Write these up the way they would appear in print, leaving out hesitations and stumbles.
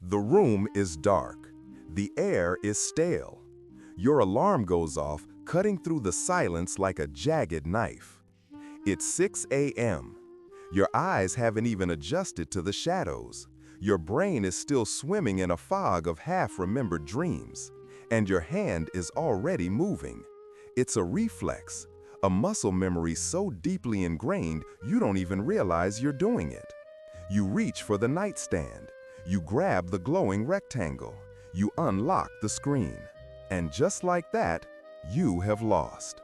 The room is dark. The air is stale. Your alarm goes off, cutting through the silence like a jagged knife. It's 6 a.m. Your eyes haven't even adjusted to the shadows. Your brain is still swimming in a fog of half-remembered dreams, and your hand is already moving. It's a reflex, a muscle memory so deeply ingrained you don't even realize you're doing it. You reach for the nightstand. You grab the glowing rectangle. You unlock the screen. And just like that, you have lost.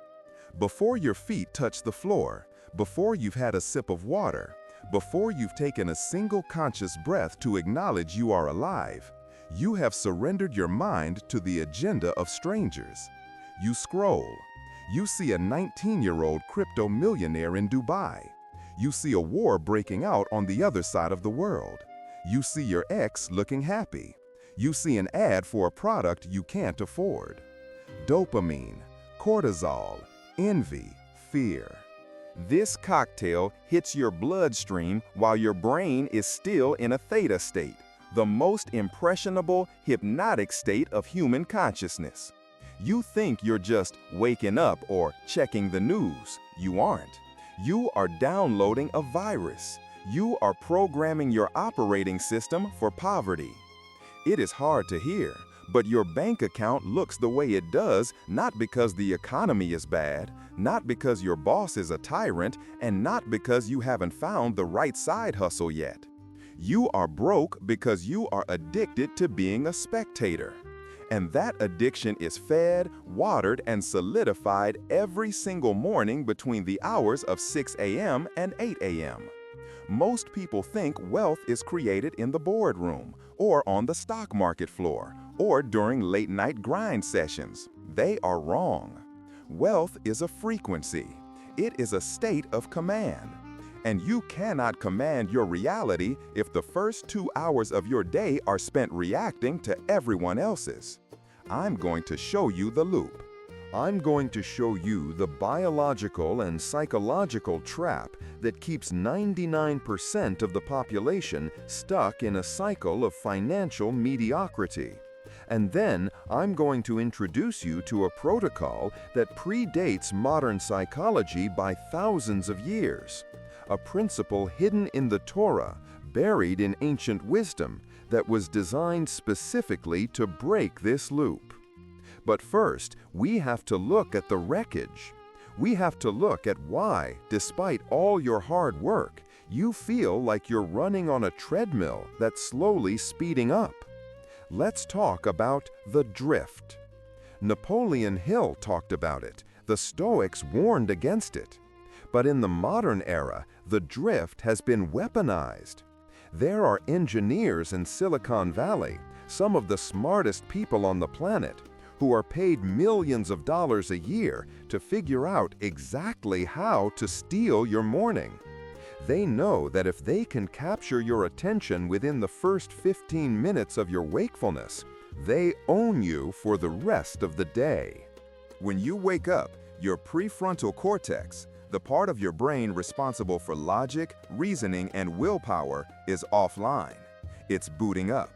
Before your feet touch the floor, before you've had a sip of water, before you've taken a single conscious breath to acknowledge you are alive, you have surrendered your mind to the agenda of strangers. You scroll. You see a 19-year-old crypto millionaire in Dubai. You see a war breaking out on the other side of the world. You see your ex looking happy. You see an ad for a product you can't afford. Dopamine, cortisol, envy, fear. This cocktail hits your bloodstream while your brain is still in a theta state, the most impressionable, hypnotic state of human consciousness. You think you're just waking up or checking the news. You aren't. You are downloading a virus. You are programming your operating system for poverty. It is hard to hear, but your bank account looks the way it does not because the economy is bad, not because your boss is a tyrant, and not because you haven't found the right side hustle yet. You are broke because you are addicted to being a spectator. And that addiction is fed, watered, and solidified every single morning between the hours of 6 a.m. and 8 a.m. Most people think wealth is created in the boardroom, or on the stock market floor, or during late-night grind sessions. They are wrong. Wealth is a frequency. It is a state of command. And you cannot command your reality if the first 2 hours of your day are spent reacting to everyone else's. I'm going to show you the loop. I'm going to show you the biological and psychological trap that keeps 99% of the population stuck in a cycle of financial mediocrity. And then I'm going to introduce you to a protocol that predates modern psychology by thousands of years. A principle hidden in the Torah, buried in ancient wisdom, that was designed specifically to break this loop. But first, we have to look at the wreckage. We have to look at why, despite all your hard work, you feel like you're running on a treadmill that's slowly speeding up. Let's talk about the drift. Napoleon Hill talked about it. The Stoics warned against it. But in the modern era, the drift has been weaponized. There are engineers in Silicon Valley, some of the smartest people on the planet, who are paid millions of dollars a year to figure out exactly how to steal your morning. They know that if they can capture your attention within the first 15 minutes of your wakefulness, they own you for the rest of the day. When you wake up, your prefrontal cortex, the part of your brain responsible for logic, reasoning, and willpower, is offline. It's booting up.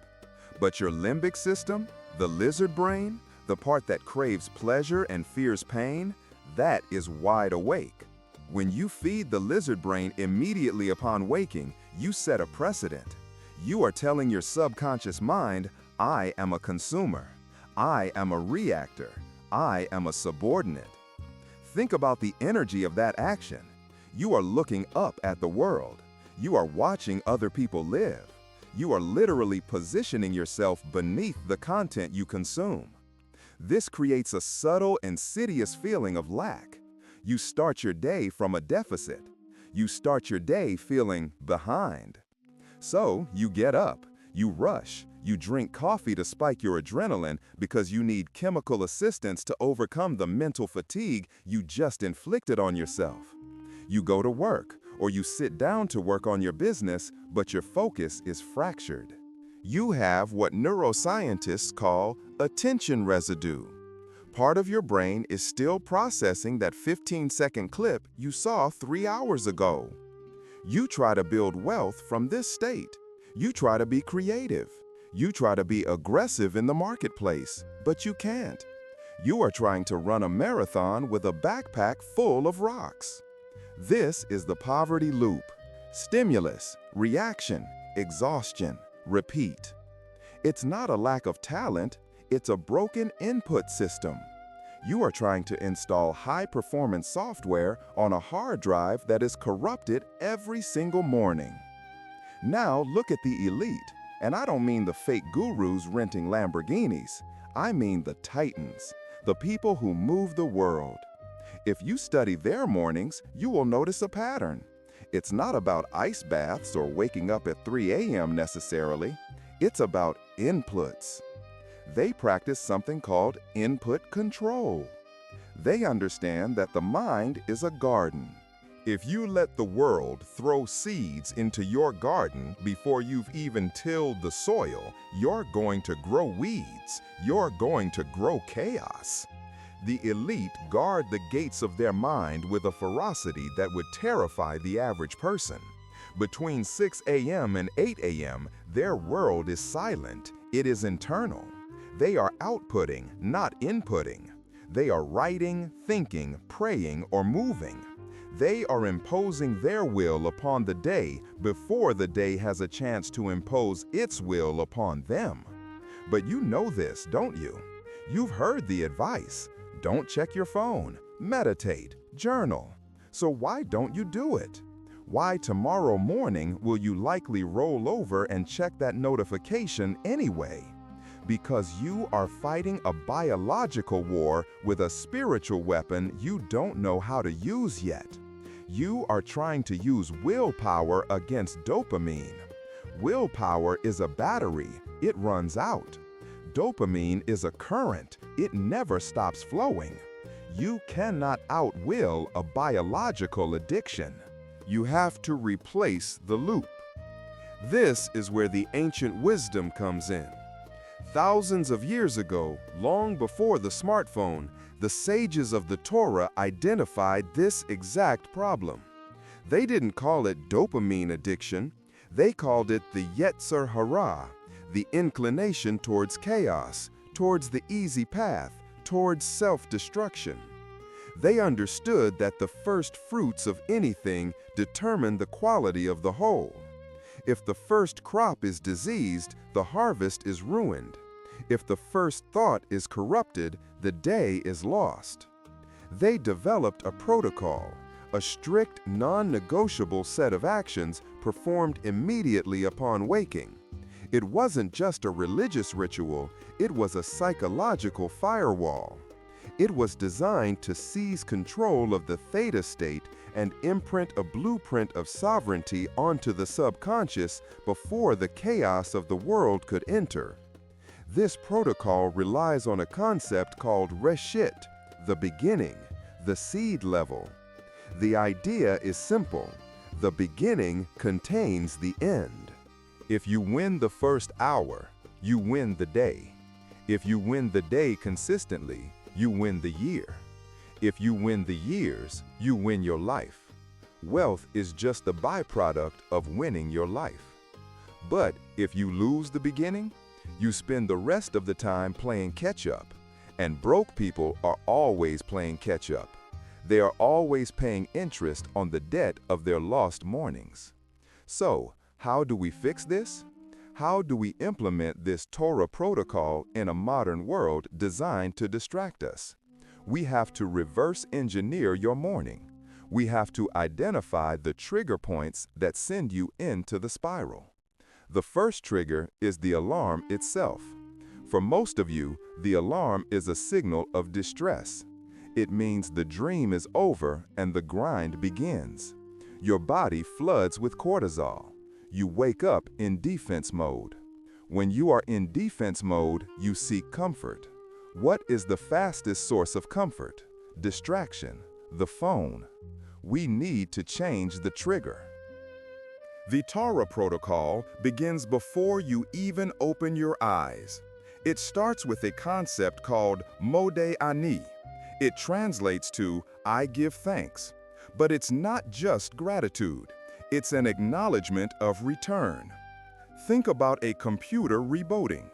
But your limbic system, the lizard brain, the part that craves pleasure and fears pain, that is wide awake. When you feed the lizard brain immediately upon waking, you set a precedent. You are telling your subconscious mind, I am a consumer. I am a reactor. I am a subordinate. Think about the energy of that action. You are looking up at the world. You are watching other people live. You are literally positioning yourself beneath the content you consume. This creates a subtle, insidious feeling of lack. You start your day from a deficit. You start your day feeling behind. So you get up, you rush, you drink coffee to spike your adrenaline because you need chemical assistance to overcome the mental fatigue you just inflicted on yourself. You go to work, or you sit down to work on your business, but your focus is fractured. You have what neuroscientists call attention residue. Part of your brain is still processing that 15-second clip you saw 3 hours ago. You try to build wealth from this state. You try to be creative. You try to be aggressive in the marketplace, but you can't. You are trying to run a marathon with a backpack full of rocks. This is the poverty loop. Stimulus, reaction, exhaustion, repeat. It's not a lack of talent, it's a broken input system. You are trying to install high-performance software on a hard drive that is corrupted every single morning. Now look at the elite, and I don't mean the fake gurus renting Lamborghinis. I mean the titans, the people who move the world. If you study their mornings, you will notice a pattern. It's not about ice baths or waking up at 3 a.m. necessarily. It's about inputs. They practice something called input control. They understand that the mind is a garden. If you let the world throw seeds into your garden before you've even tilled the soil, you're going to grow weeds. You're going to grow chaos. The elite guard the gates of their mind with a ferocity that would terrify the average person. Between 6 a.m. and 8 a.m., their world is silent. It is internal. They are outputting, not inputting. They are writing, thinking, praying, or moving. They are imposing their will upon the day before the day has a chance to impose its will upon them. But you know this, don't you? You've heard the advice. Don't check your phone, meditate, journal. So why don't you do it? Why tomorrow morning will you likely roll over and check that notification anyway? Because you are fighting a biological war with a spiritual weapon you don't know how to use yet. You are trying to use willpower against dopamine. Willpower is a battery. It runs out. Dopamine is a current. It never stops flowing. You cannot outwill a biological addiction. You have to replace the loop. This is where the ancient wisdom comes in. Thousands of years ago, long before the smartphone, the sages of the Torah identified this exact problem. They didn't call it dopamine addiction. They called it the Yetzer Hara, the inclination towards chaos, towards the easy path, towards self-destruction. They understood that the first fruits of anything determine the quality of the whole. If the first crop is diseased, the harvest is ruined. If the first thought is corrupted, the day is lost. They developed a protocol, a strict, non-negotiable set of actions performed immediately upon waking. It wasn't just a religious ritual, it was a psychological firewall. It was designed to seize control of the theta state and imprint a blueprint of sovereignty onto the subconscious before the chaos of the world could enter. This protocol relies on a concept called reshit, the beginning, the seed level. The idea is simple. The beginning contains the end. If you win the first hour, you win the day. If you win the day consistently, you win the year. If you win the years, you win your life. Wealth is just the byproduct of winning your life. But if you lose the beginning, you spend the rest of the time playing catch-up. And broke people are always playing catch-up. They are always paying interest on the debt of their lost mornings. So, how do we fix this? How do we implement this Torah protocol in a modern world designed to distract us? We have to reverse engineer your morning. We have to identify the trigger points that send you into the spiral. The first trigger is the alarm itself. For most of you, the alarm is a signal of distress. It means the dream is over and the grind begins. Your body floods with cortisol. You wake up in defense mode. When you are in defense mode, you seek comfort. What is the fastest source of comfort? Distraction, the phone. We need to change the trigger. The Torah protocol begins before you even open your eyes. It starts with a concept called Modeh Ani. It translates to, I give thanks. But it's not just gratitude. It's an acknowledgement of return. Think about a computer rebooting.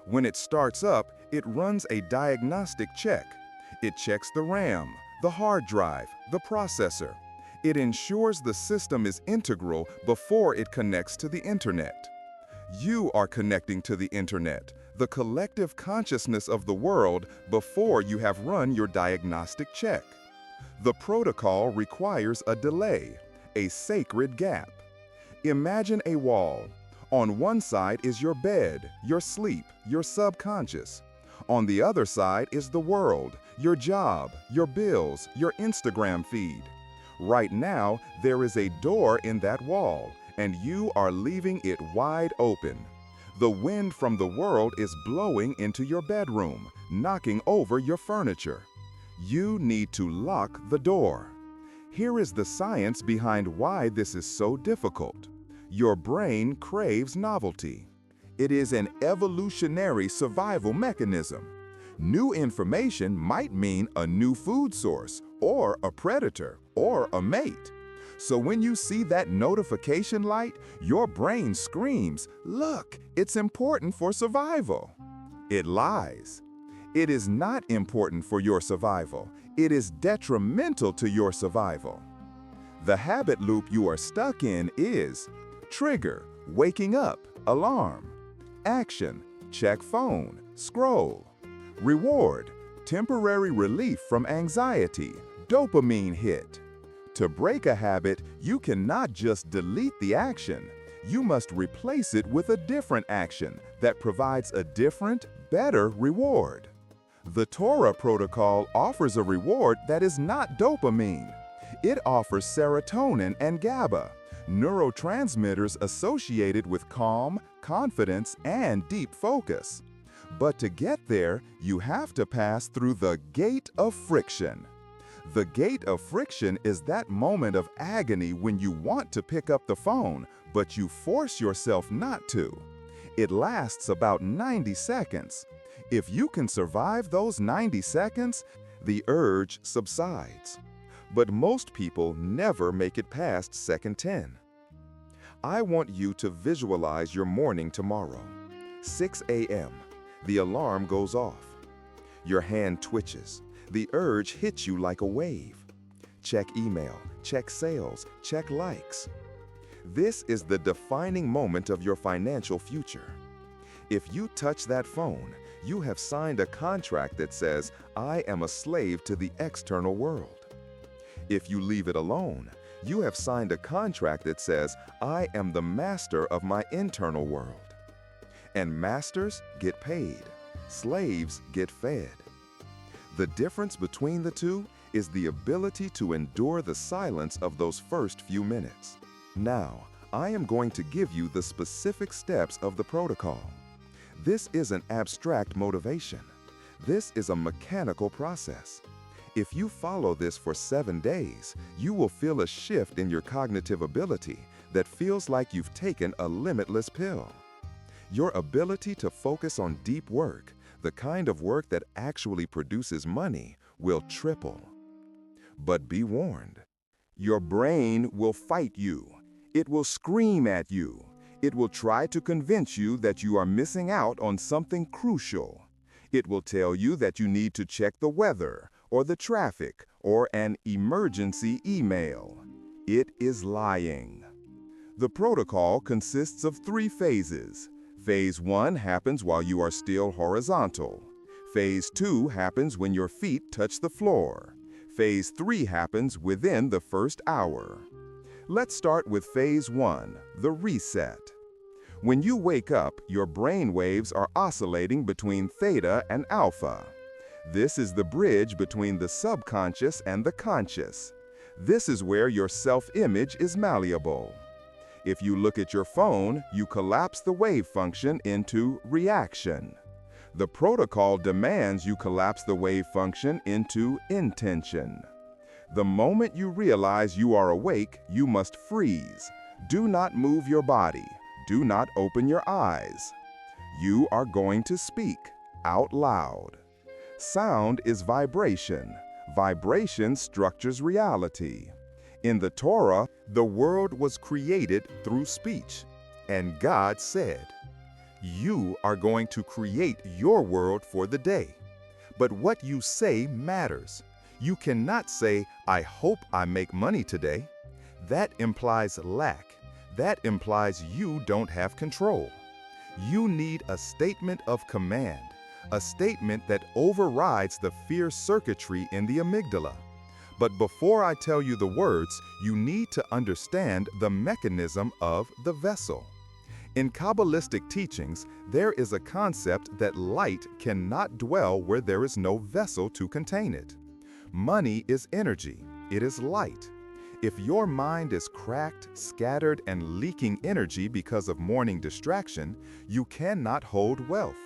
When it starts up, it runs a diagnostic check. It checks the RAM, the hard drive, the processor. It ensures the system is integral before it connects to the internet. You are connecting to the internet, the collective consciousness of the world, before you have run your diagnostic check. The protocol requires a delay, a sacred gap. Imagine a wall. On one side is your bed, your sleep, your subconscious. On the other side is the world, your job, your bills, your Instagram feed. Right now, there is a door in that wall, and you are leaving it wide open. The wind from the world is blowing into your bedroom, knocking over your furniture. You need to lock the door. Here is the science behind why this is so difficult. Your brain craves novelty. It is an evolutionary survival mechanism. New information might mean a new food source, or a predator, or a mate. So when you see that notification light, your brain screams, "Look, it's important for survival." It lies. It is not important for your survival. It is detrimental to your survival. The habit loop you are stuck in is trigger, waking up, alarm. Action, check phone, scroll. Reward, temporary relief from anxiety, dopamine hit. To break a habit, you cannot just delete the action. You must replace it with a different action that provides a different, better reward. The Torah protocol offers a reward that is not dopamine. It offers serotonin and GABA, neurotransmitters associated with calm, confidence, and deep focus. But to get there, you have to pass through the gate of friction. The gate of friction is that moment of agony when you want to pick up the phone, but you force yourself not to. It lasts about 90 seconds. If you can survive those 90 seconds, the urge subsides. But most people never make it past second 10. I want you to visualize your morning tomorrow. 6 a.m. The alarm goes off. Your hand twitches. The urge hits you like a wave. Check email, check sales, check likes. This is the defining moment of your financial future. If you touch that phone, you have signed a contract that says, "I am a slave to the external world." If you leave it alone, you have signed a contract that says, "I am the master of my internal world." And masters get paid. Slaves get fed. The difference between the two is the ability to endure the silence of those first few minutes. Now, I am going to give you the specific steps of the protocol. This isn't abstract motivation. This is a mechanical process. If you follow this for 7 days, you will feel a shift in your cognitive ability that feels like you've taken a limitless pill. Your ability to focus on deep work, the kind of work that actually produces money, will triple. But be warned, your brain will fight you. It will scream at you. It will try to convince you that you are missing out on something crucial. It will tell you that you need to check the weather, or the traffic, or an emergency email. It is lying. The protocol consists of 3 phases. Phase 1 happens while you are still horizontal. Phase 2 happens when your feet touch the floor. Phase 3 happens within the first hour. Let's start with Phase 1, the reset. When you wake up, your brain waves are oscillating between theta and alpha. This is the bridge between the subconscious and the conscious. This is where your self-image is malleable. If you look at your phone, you collapse the wave function into reaction. The protocol demands you collapse the wave function into intention. The moment you realize you are awake, you must freeze. Do not move your body. Do not open your eyes. You are going to speak out loud. Sound is vibration. Vibration structures reality. In the Torah, the world was created through speech. And God said, "You are going to create your world for the day. But what you say matters. You cannot say, 'I hope I make money today.' That implies lack. That implies you don't have control. You need a statement of command, a statement that overrides the fear circuitry in the amygdala. But before I tell you the words, you need to understand the mechanism of the vessel. In Kabbalistic teachings, there is a concept that light cannot dwell where there is no vessel to contain it. Money is energy. It is light. If your mind is cracked, scattered, and leaking energy because of morning distraction, you cannot hold wealth.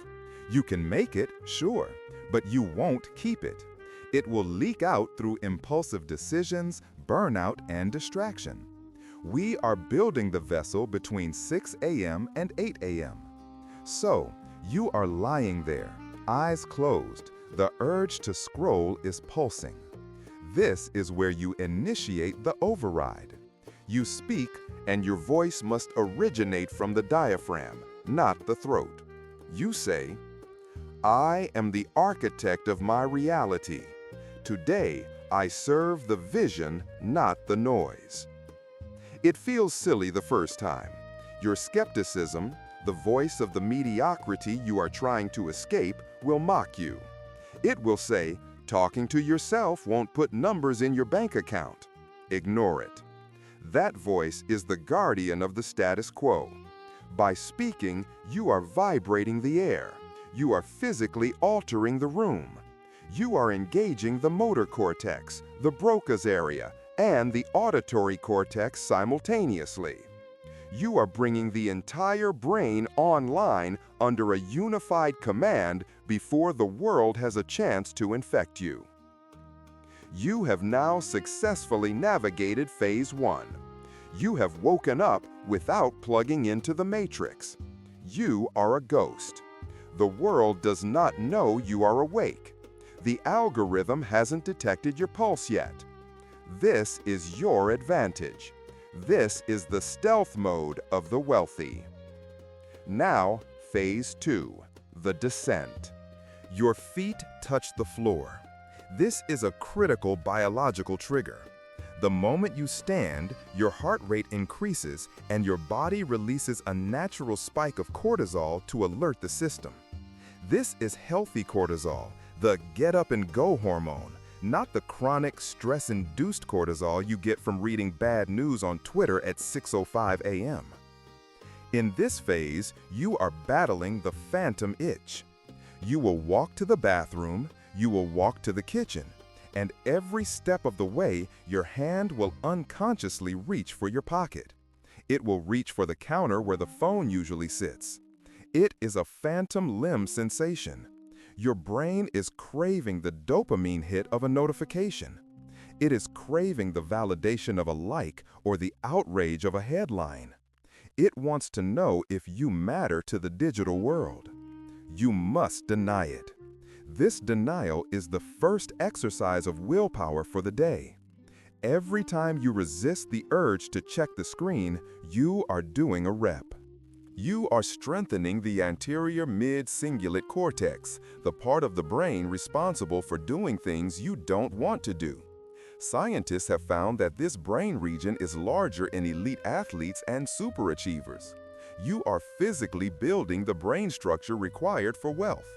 You can make it, sure, but you won't keep it. It will leak out through impulsive decisions, burnout, and distraction. We are building the vessel between 6 a.m. and 8 a.m. So, you are lying there, eyes closed. The urge to scroll is pulsing. This is where you initiate the override. You speak, and your voice must originate from the diaphragm, not the throat. You say, "I am the architect of my reality. Today, I serve the vision, not the noise." It feels silly the first time. Your skepticism, the voice of the mediocrity you are trying to escape, will mock you. It will say, "Talking to yourself won't put numbers in your bank account." Ignore it. That voice is the guardian of the status quo. By speaking, you are vibrating the air. You are physically altering the room. You are engaging the motor cortex, the Broca's area, and the auditory cortex simultaneously. You are bringing the entire brain online under a unified command before the world has a chance to infect you. You have now successfully navigated phase 1. You have woken up without plugging into the matrix. You are a ghost. The world does not know you are awake. The algorithm hasn't detected your pulse yet. This is your advantage. This is the stealth mode of the wealthy. Now, phase 2, the descent. Your feet touch the floor. This is a critical biological trigger. The moment you stand, your heart rate increases and your body releases a natural spike of cortisol to alert the system. This is healthy cortisol, the get up and go hormone, not the chronic stress-induced cortisol you get from reading bad news on Twitter at 6:05 a.m. In this phase, you are battling the phantom itch. You will walk to the bathroom, you will walk to the kitchen, and every step of the way, your hand will unconsciously reach for your pocket. It will reach for the counter where the phone usually sits. It is a phantom limb sensation. Your brain is craving the dopamine hit of a notification. It is craving the validation of a like or the outrage of a headline. It wants to know if you matter to the digital world. You must deny it. This denial is the first exercise of willpower for the day. Every time you resist the urge to check the screen, you are doing a rep. You are strengthening the anterior mid-cingulate cortex, the part of the brain responsible for doing things you don't want to do. Scientists have found that this brain region is larger in elite athletes and superachievers. You are physically building the brain structure required for wealth.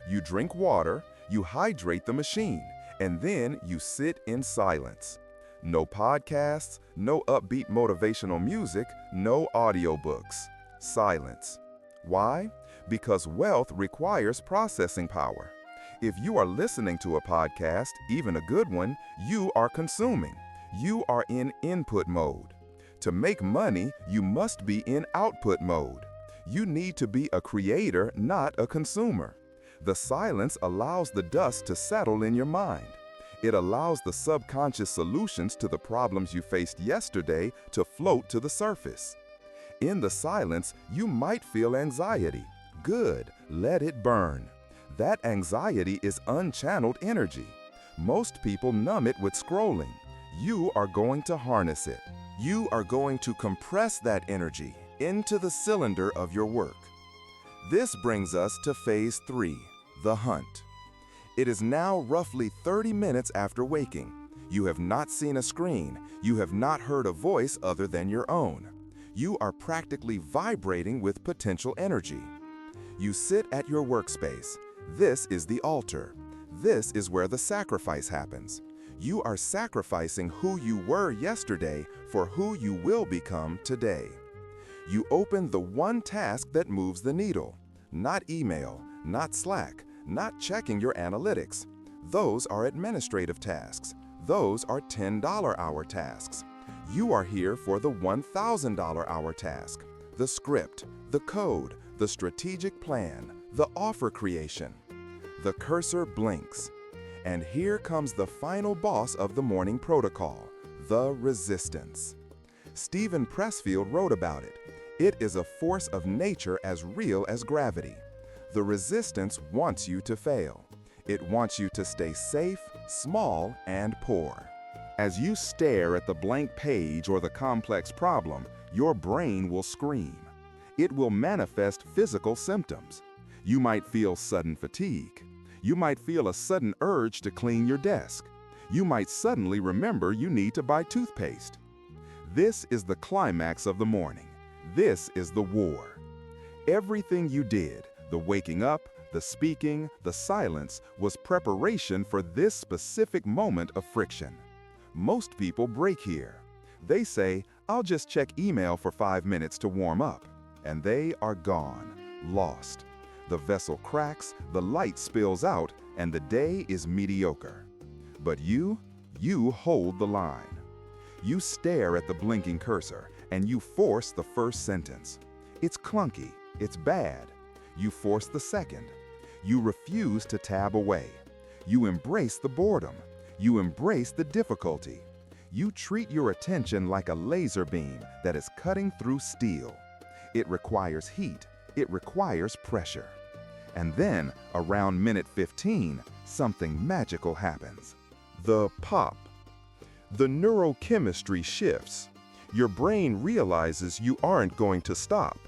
You drink water, you hydrate the machine, and then you sit in silence. No podcasts, no upbeat motivational music, no audiobooks. Silence. Why? Because wealth requires processing power. If you are listening to a podcast, even a good one, you are consuming. You are in input mode. To make money, you must be in output mode. You need to be a creator, not a consumer. The silence allows the dust to settle in your mind. It allows the subconscious solutions to the problems you faced yesterday to float to the surface. In the silence, you might feel anxiety. Good, let it burn. That anxiety is unchanneled energy. Most people numb it with scrolling. You are going to harness it. You are going to compress that energy, into the cylinder of your work. This brings us to phase 3, the hunt. It is now roughly 30 minutes after waking. You have not seen a screen. You have not heard a voice other than your own. You are practically vibrating with potential energy. You sit at your workspace. This is the altar. This is where the sacrifice happens. You are sacrificing who you were yesterday for who you will become today. You open the one task that moves the needle. Not email, not Slack, not checking your analytics. Those are administrative tasks. Those are $10-hour tasks. You are here for the $1,000-hour task, the script, the code, the strategic plan, the offer creation. The cursor blinks. And here comes the final boss of the morning protocol, the resistance. Stephen Pressfield wrote about it. It is a force of nature as real as gravity. The resistance wants you to fail. It wants you to stay safe, small, and poor. As you stare at the blank page or the complex problem, your brain will scream. It will manifest physical symptoms. You might feel sudden fatigue. You might feel a sudden urge to clean your desk. You might suddenly remember you need to buy toothpaste. This is the climax of the morning. This is the war. Everything you did, the waking up, the speaking, the silence, was preparation for this specific moment of friction. Most people break here. They say, "I'll just check email for 5 minutes to warm up." And they are gone, lost. The vessel cracks, the light spills out, and the day is mediocre. But you hold the line. You stare at the blinking cursor, and you force the first sentence. It's clunky, it's bad. You force the second. You refuse to tab away. You embrace the boredom. You embrace the difficulty. You treat your attention like a laser beam that is cutting through steel. It requires heat. It requires pressure. And then, around minute 15, something magical happens. The pop. The neurochemistry shifts. Your brain realizes you aren't going to stop.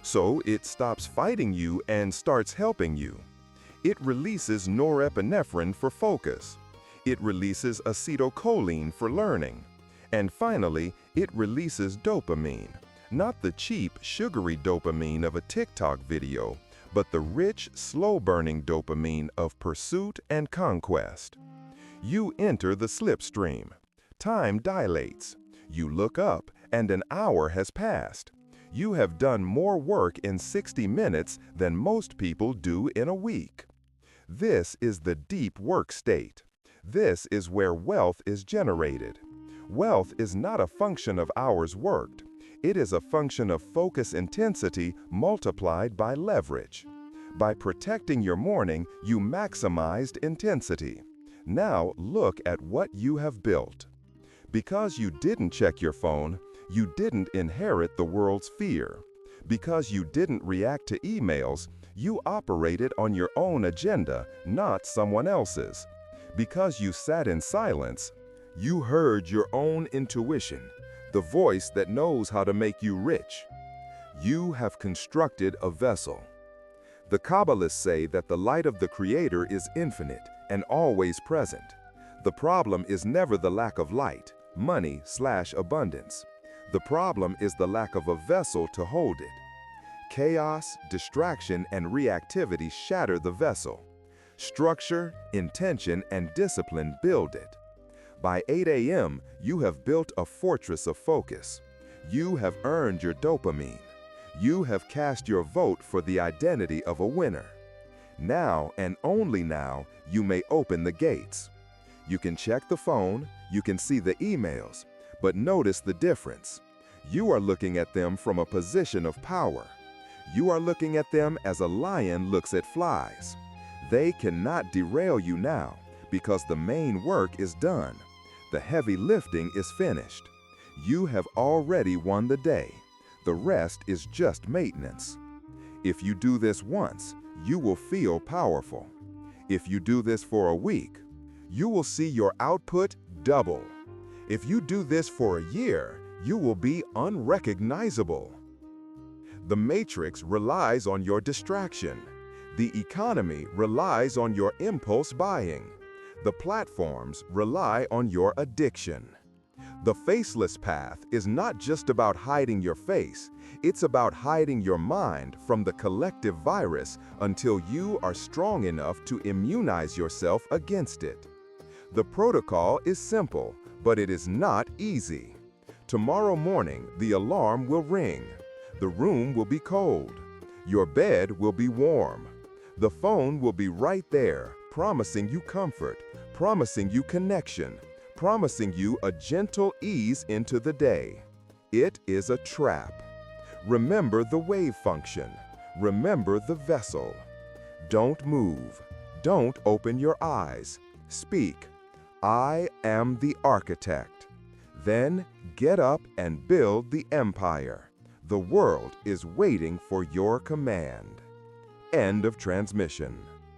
So it stops fighting you and starts helping you. It releases norepinephrine for focus. It releases acetylcholine for learning. And finally, it releases dopamine. Not the cheap, sugary dopamine of a TikTok video, but the rich, slow-burning dopamine of pursuit and conquest. You enter the slipstream. Time dilates. You look up, and an hour has passed. You have done more work in 60 minutes than most people do in a week. This is the deep work state. This is where wealth is generated. Wealth is not a function of hours worked. It is a function of focus intensity multiplied by leverage. By protecting your morning, you maximized intensity. Now look at what you have built. Because you didn't check your phone, you didn't inherit the world's fear. Because you didn't react to emails, you operated on your own agenda, not someone else's. Because you sat in silence, you heard your own intuition, the voice that knows how to make you rich. You have constructed a vessel. The Kabbalists say that the light of the Creator is infinite and always present. The problem is never the lack of light, money/abundance. The problem is the lack of a vessel to hold it. Chaos, distraction, and reactivity shatter the vessel. Structure, intention, and discipline build it. By 8 a.m., you have built a fortress of focus. You have earned your dopamine. You have cast your vote for the identity of a winner. Now, and only now, you may open the gates. You can check the phone, you can see the emails, but notice the difference. You are looking at them from a position of power. You are looking at them as a lion looks at flies. They cannot derail you now because the main work is done. The heavy lifting is finished. You have already won the day. The rest is just maintenance. If you do this once, you will feel powerful. If you do this for a week, you will see your output double. If you do this for a year, you will be unrecognizable. The matrix relies on your distraction. The economy relies on your impulse buying. The platforms rely on your addiction. The faceless path is not just about hiding your face, it's about hiding your mind from the collective virus until you are strong enough to immunize yourself against it. The protocol is simple, but it is not easy. Tomorrow morning, the alarm will ring. The room will be cold. Your bed will be warm. The phone will be right there, promising you comfort, promising you connection, promising you a gentle ease into the day. It is a trap. Remember the wave function. Remember the vessel. Don't move. Don't open your eyes. Speak. I am the architect. Then get up and build the empire. The world is waiting for your command. End of transmission.